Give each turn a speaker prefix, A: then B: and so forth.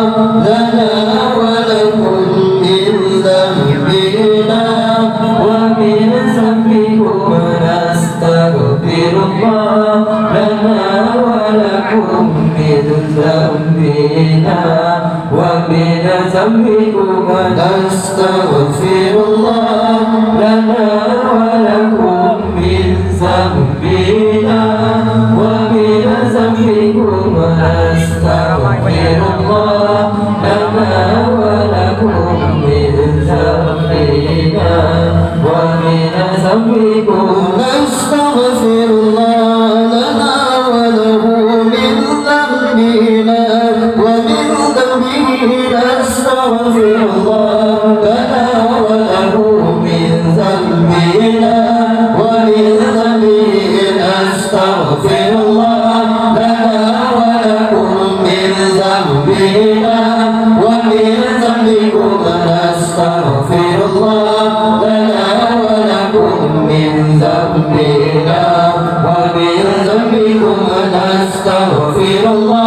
A: لنا ولكم من ذنبنا ومن ذنبكم نستغفر الله لنا ولكم من ذنبنا ومن ذنبكم نستغفر الله لنا ولكم من ذنبنا ومن ذنبكم نستغفر الله لنا ولكم من ذنبنا ومن ذنبكم نستغفر الله لنا وله من ذنبنا ومن ذنبه نستغفر الله لنا وله من ذنبنا ومن ذنبه نستغفر الله لنا ولكم من ذنبنا ومن ذنبكم نستغفر الله لنا ولكم من ذنبنا ومن ذنبكم نستغفر الله